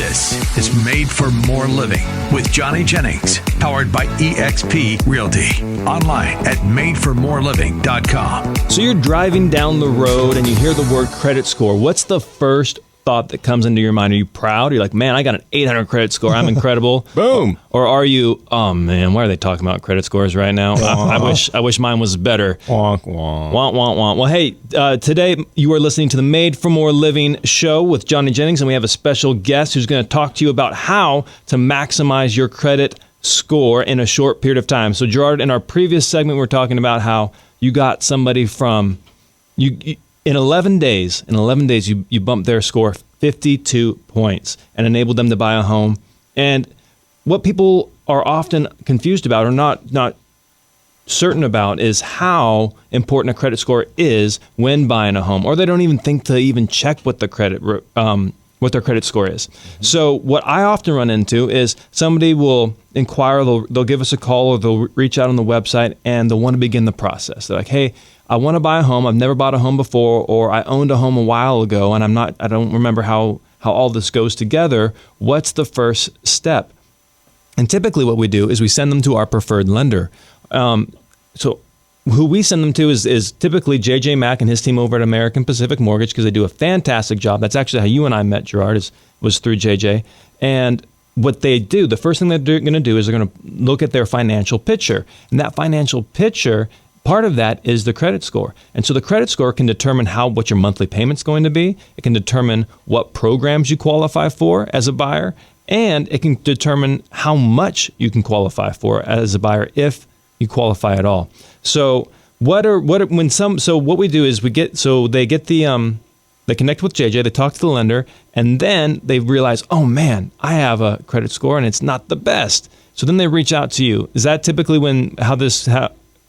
This is Made for More Living with Johnny Jennings, powered by eXp Realty. Online at madeformoreliving.com. So you're driving down the road and you hear the word credit score. What's the first thought that comes into your mind? Are you proud? You're like, man, I got an 800 credit score. I'm incredible. Boom. Or are you, oh man, why are they talking about credit scores right now? I wish mine was better. Wonk, wonk. Wonk, wonk, wonk. Well, hey, today you are listening to the Made for More Living show with Johnny Jennings, and we have a special guest who's going to talk to you about how to maximize your credit score in a short period of time. So Gerard, in our previous segment, we were talking about how you got somebody from, you in 11 days, you bumped their score 52 points and enabled them to buy a home. And what people are often confused about or not certain about is how important a credit score is when buying a home, or they don't even think to even check what the what their credit score is. So what I often run into is somebody will inquire, they'll give us a call, or they'll reach out on the website and they'll want to begin the process. They're like, hey, I want to buy a home. I've never bought a home before, or I owned a home a while ago and I don't remember how all this goes together. What's the first step? And typically what we do is we send them to our preferred lender. So who we send them to is typically JJ Mack and his team over at American Pacific Mortgage, because they do a fantastic job. That's actually how you and I met, Gerard, was through JJ. And what they do, the first thing that they're going to do is they're going to look at their financial picture. And that financial picture, part of that is the credit score. And so the credit score can determine what your monthly payment's going to be. It can determine what programs you qualify for as a buyer. And it can determine how much you can qualify for as a buyer if you qualify at all. So what we do is they connect with JJ, they talk to the lender, and then they realize, oh man, I have a credit score and it's not the best. So then they reach out to you. Is that typically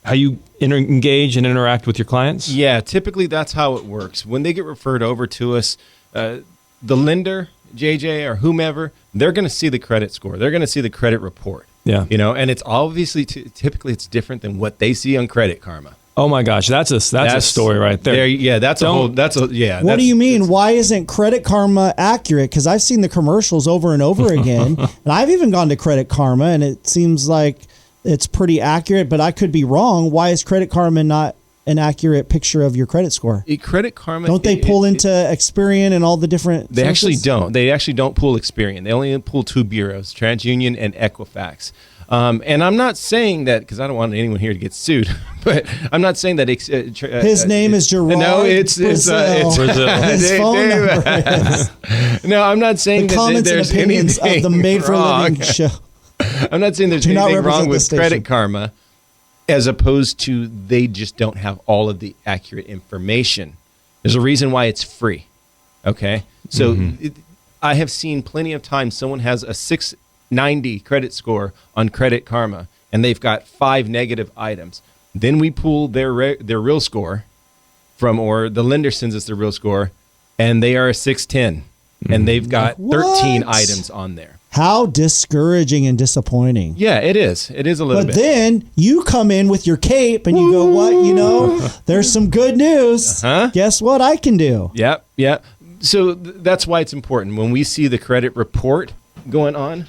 how you engage and interact with your clients? Yeah, typically that's how it works. When they get referred over to us, the lender, JJ or whomever, they're going to see the credit score. They're going to see the credit report. Yeah. And it's obviously, typically it's different than what they see on Credit Karma. Oh my gosh, that's a story right there. What do you mean? Why isn't Credit Karma accurate? Because I've seen the commercials over and over again, and I've even gone to Credit Karma, and it seems like it's pretty accurate, but I could be wrong. Why is Credit Karma not an accurate picture of your credit score? Credit Karma, don't they pull into Experian and all the different? They sources? actually don't. They actually don't pull Experian. They only pull two bureaus, TransUnion and Equifax. And I'm not saying that because I don't want anyone here to get sued, but I'm not saying that his name is Gerard. No, it's Brazil. His phone number is. No, I'm not saying the that comments there's and opinions anything of the Made for wrong. Living show. I'm not saying there's Do anything wrong with station. Credit Karma, as opposed to they just don't have all of the accurate information. There's a reason why it's free. Okay, so I have seen plenty of times someone has a 690 credit score on Credit Karma, and they've got 5 negative items. Then we pull their real score or the lender sends us their real score, and they are a 610, and they've got 13 items on there. How discouraging and disappointing. Yeah, it is. It is a little bit. But then you come in with your cape and you go, what? There's some good news. Guess what I can do? Yep. So that's why it's important. When we see the credit report going on,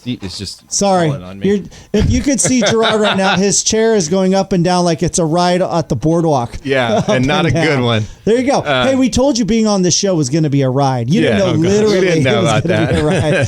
it's just falling on me. If you could see Gerard right now, his chair is going up and down like it's a ride at the boardwalk. Yeah, and not a good one. There you go. Hey, we told you being on this show was going to be a ride. You didn't know literally we didn't know about that. Be a ride.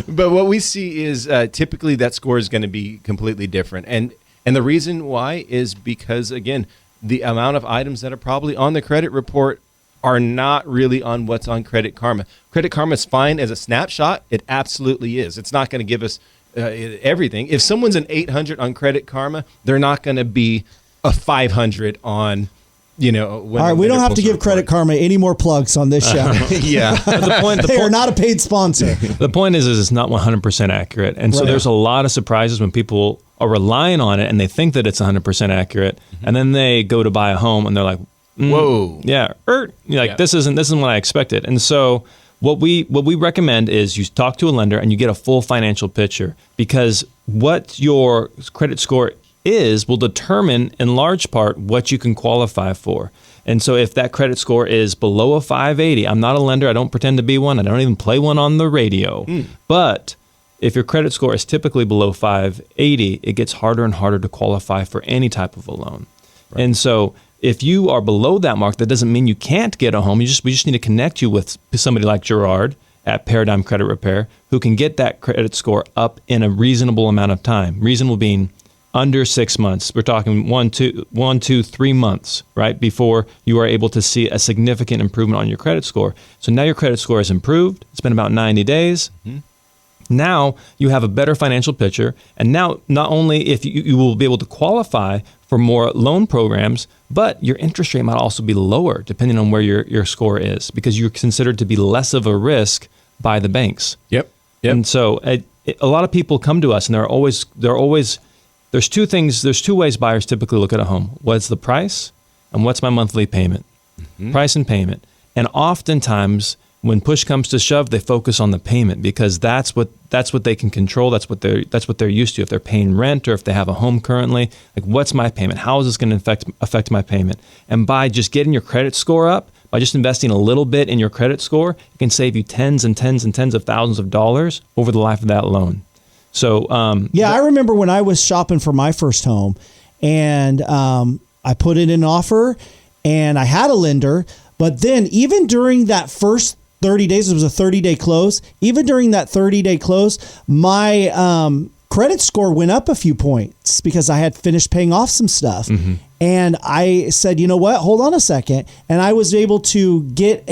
But what we see is typically that score is going to be completely different. And the reason why is because, again, the amount of items that are probably on the credit report are not really on what's on Credit Karma. Credit Karma is fine as a snapshot. It absolutely is. It's not going to give us everything. If someone's an 800 on Credit Karma, they're not going to be a 500 on, all right, we don't have to give Credit Karma any more plugs on this show. Yeah. They are not a paid sponsor. The point is it's not 100% accurate. And so there's a lot of surprises when people are relying on it and they think that it's 100% accurate. And then they go to buy a home and they're like, whoa. Yeah. This isn't what I expected. And so what we recommend is you talk to a lender and you get a full financial picture, because what your credit score will determine in large part what you can qualify for. And so if that credit score is below a 580, I'm not a lender. I don't pretend to be one. I don't even play one on the radio. But if your credit score is typically below 580, it gets harder and harder to qualify for any type of a loan. Right. And so if you are below that mark, that doesn't mean you can't get a home. We just need to connect you with somebody like Gerard at Paradigm Credit Repair who can get that credit score up in a reasonable amount of time. Reasonable being under 6 months. We're talking 1, 2, 3 months, right, before you are able to see a significant improvement on your credit score. So now your credit score is improved. It's been about 90 days. Now you have a better financial picture. And now not only if you will be able to qualify for more loan programs, but your interest rate might also be lower depending on where your score is because you're considered to be less of a risk by the banks. Yep. And so a lot of people come to us and there's two ways buyers typically look at a home. What's the price and what's my monthly payment? Price and payment. And oftentimes when push comes to shove, they focus on the payment because that's what they can control. That's what they're used to. If they're paying rent or if they have a home currently, like what's my payment? How is this going to affect my payment? And by just getting your credit score up, by just investing a little bit in your credit score, it can save you tens and tens and tens of thousands of dollars over the life of that loan. So I remember when I was shopping for my first home, and I put in an offer, and I had a lender. But then, even during that first 30 days, it was a 30-day close. Even during that 30-day close, my credit score went up a few points because I had finished paying off some stuff. And I said, you know what? Hold on a second. And I was able to get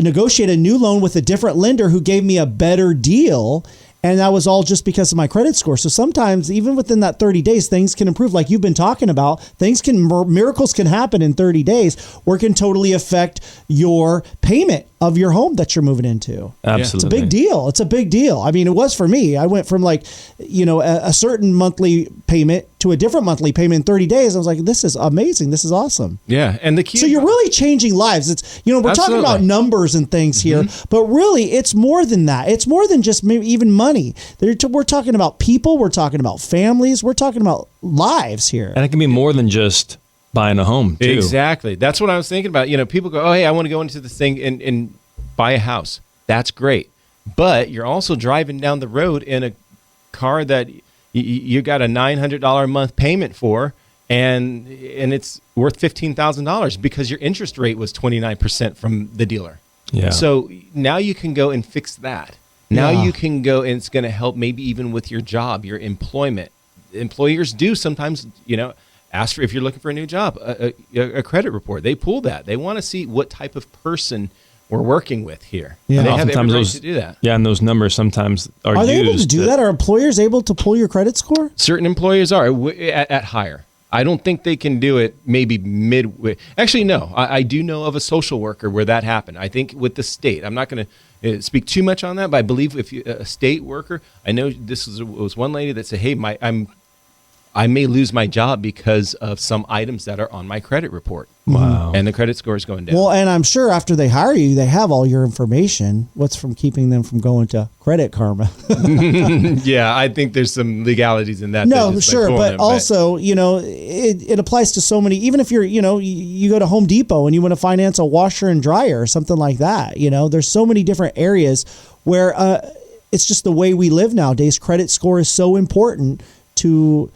negotiate a new loan with a different lender who gave me a better deal. And that was all just because of my credit score. So sometimes, even within that 30 days, things can improve. Like you've been talking about, miracles can happen in 30 days, or it can totally affect your payment of your home that you're moving into. Absolutely. It's a big deal. It's a big deal. I mean, it was for me. I went from a certain monthly payment to a different monthly payment in 30 days. I was like, this is amazing. This is awesome. Yeah. And the key. So you're really changing lives. It's, we're talking about numbers and things here, but really it's more than that. It's more than just maybe even money. We're talking about people. We're talking about families. We're talking about lives here. And it can be more than just buying a home too. Exactly. That's what I was thinking about. People go, oh, hey, I want to go into this thing and buy a house. That's great. But you're also driving down the road in a car that you got a $900 a month payment for, and it's worth $15,000 because your interest rate was 29% from the dealer. Yeah. So now you can go and fix that. Now you can go, and it's going to help maybe even with your job, your employment. Employers do sometimes, ask for, if you're looking for a new job, a credit report. They pull that. They want to see what type of person we're working with here. Yeah. And they have Oftentimes every right to do that. Yeah, and those numbers sometimes are used. Are they able to do that? Are employers able to pull your credit score? Certain employers are at higher. I don't think they can do it maybe midway. Actually, no. I do know of a social worker where that happened. I think with the state. I'm not going to speak too much on that, but I believe if a state worker, I know this was one lady that said, hey, I may lose my job because of some items that are on my credit report. Wow. And the credit score is going down. Well, and I'm sure after they hire you, they have all your information. What's from keeping them from going to Credit Karma? Yeah, I think there's some legalities in that. No, sure. But also, it applies to so many, even if you're, you go to Home Depot and you want to finance a washer and dryer or something like that. There's so many different areas where it's just the way we live nowadays. Credit score is so important to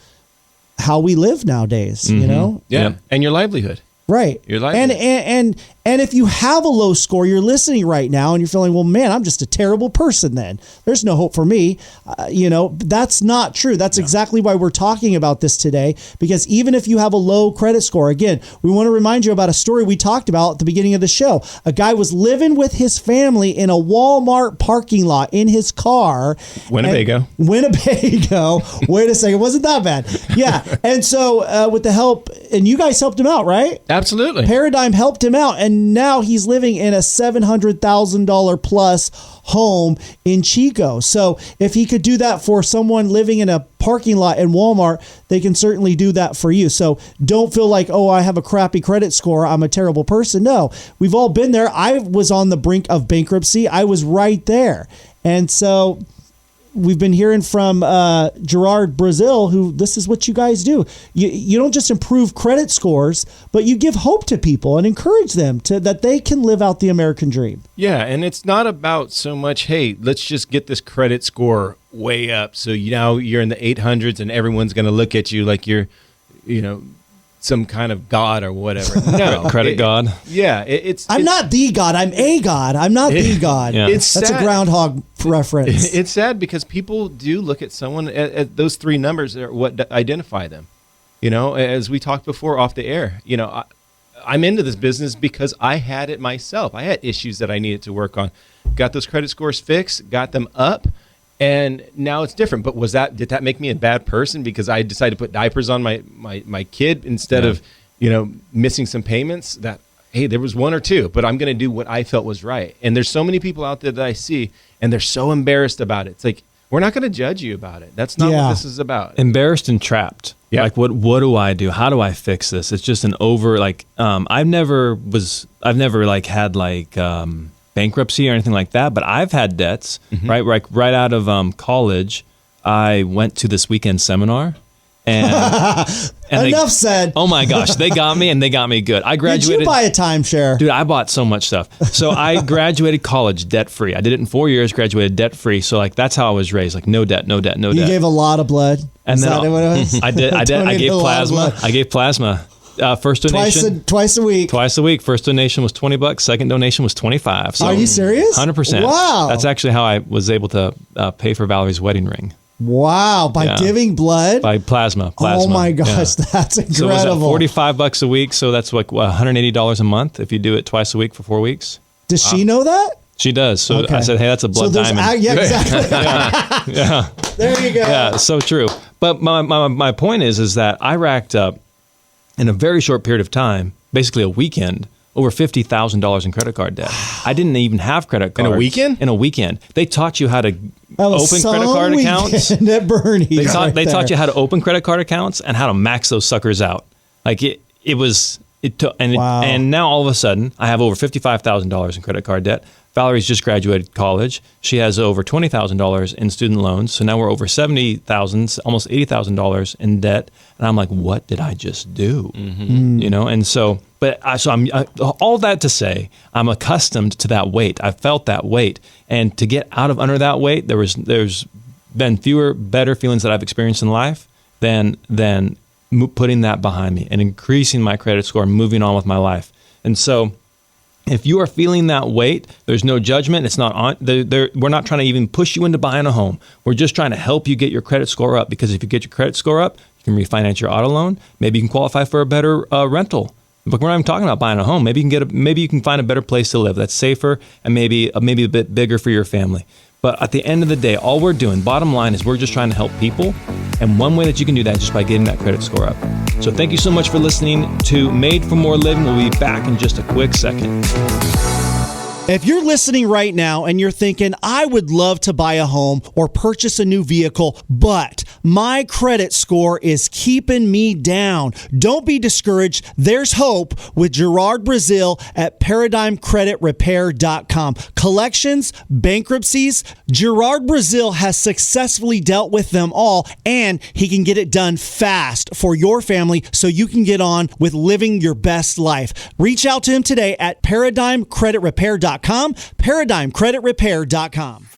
how we live nowadays, Yeah. And your livelihood. Right. Your livelihood. And if you have a low score, you're listening right now and you're feeling, well, man, I'm just a terrible person then. There's no hope for me. That's not true. That's exactly why we're talking about this today, because even if you have a low credit score, again, we want to remind you about a story we talked about at the beginning of the show. A guy was living with his family in a Walmart parking lot in his car. Winnebago. Wait a second. Wasn't that bad? Yeah. And so with the help, and you guys helped him out, right? Absolutely. Paradigm helped him out, and now he's living in a $700,000 plus home in Chico. So if he could do that for someone living in a parking lot in Walmart, they can certainly do that for you. So don't feel like, oh, I have a crappy credit score, I'm a terrible person. No, we've all been there. I was on the brink of bankruptcy. I was right there. And so we've been hearing from Gerard Brazil, who this is what you guys do. You don't just improve credit scores, but you give hope to people and encourage them that they can live out the American dream. Yeah, and it's not about so much, hey, let's just get this credit score way up. So now you're in the 800s and everyone's going to look at you like you're, some kind of god or whatever. No. Credit god. Yeah. I'm not the god. I'm a god. I'm not the god. Yeah. That's sad. A groundhog reference. It's sad because people do look at someone at those three numbers are what identify them. As we talked before off the air, I'm into this business because I had it myself. I had issues that I needed to work on. Got those credit scores fixed, got them up, and now it's different. But did that make me a bad person because I decided to put diapers on my kid instead of, missing some payments? That, hey, there was one or two, but I'm going to do what I felt was right. And there's so many people out there that I see, and they're so embarrassed about it. It's like, we're not going to judge you about it. That's not what this is about. Embarrassed and trapped. Yeah. Like, what do I do? How do I fix this? It's just an I've never had bankruptcy or anything like that, but I've had debts, right? Right out of college, I went to this weekend seminar, and enough said. Oh my gosh, they got me, and they got me good. I graduated. Did you buy a timeshare? Dude, I bought so much stuff. So I graduated college debt free. I did it in 4 years, graduated debt free. So that's how I was raised. No debt, no debt, no debt. You gave a lot of blood. And is then that what it was? I did. I gave plasma. I gave plasma. First donation twice a week. Twice a week. First donation was $20. Second donation was $25. So are you serious? 100%. Wow. That's actually how I was able to pay for Valerie's wedding ring. Wow! By giving blood, by plasma. Oh my gosh, that's incredible. So it was $45 a week. So that's like $180 a month if you do it twice a week for 4 weeks. Does she know that? She does. So I said, hey, that's a blood diamond. Yeah, exactly. Yeah. There you go. Yeah, so true. But my point is that I racked up in a very short period of time, basically a weekend, over $50,000 in credit card debt. I didn't even have credit cards. In a weekend? In a weekend. They taught you how to open credit card accounts. At Bernie's they taught you how to open credit card accounts and how to max those suckers out. Like and now all of a sudden I have over $55,000 in credit card debt. Valerie's just graduated college. She has over $20,000 in student loans. So now we're over $70,000, almost $80,000 in debt. And I'm like, what did I just do? And so, I'm all that to say, I'm accustomed to that weight. I felt that weight, and to get out of under that weight, there's been fewer better feelings that I've experienced in life than putting that behind me and increasing my credit score and moving on with my life. And so, if you are feeling that weight, there's no judgment. It's not on. We're not trying to even push you into buying a home. We're just trying to help you get your credit score up, because if you get your credit score up, you can refinance your auto loan. Maybe you can qualify for a better rental. But we're not even talking about buying a home. Maybe you can find a better place to live that's safer and maybe a bit bigger for your family. But at the end of the day, all we're doing, bottom line, is we're just trying to help people. And one way that you can do that is just by getting that credit score up. So thank you so much for listening to Made for More Living. We'll be back in just a quick second. If you're listening right now and you're thinking, I would love to buy a home or purchase a new vehicle, but my credit score is keeping me down, don't be discouraged. There's hope with Gerard Brazil at ParadigmCreditRepair.com. Collections, bankruptcies, Gerard Brazil has successfully dealt with them all, and he can get it done fast for your family so you can get on with living your best life. Reach out to him today at ParadigmCreditRepair.com. ParadigmCreditRepair.com.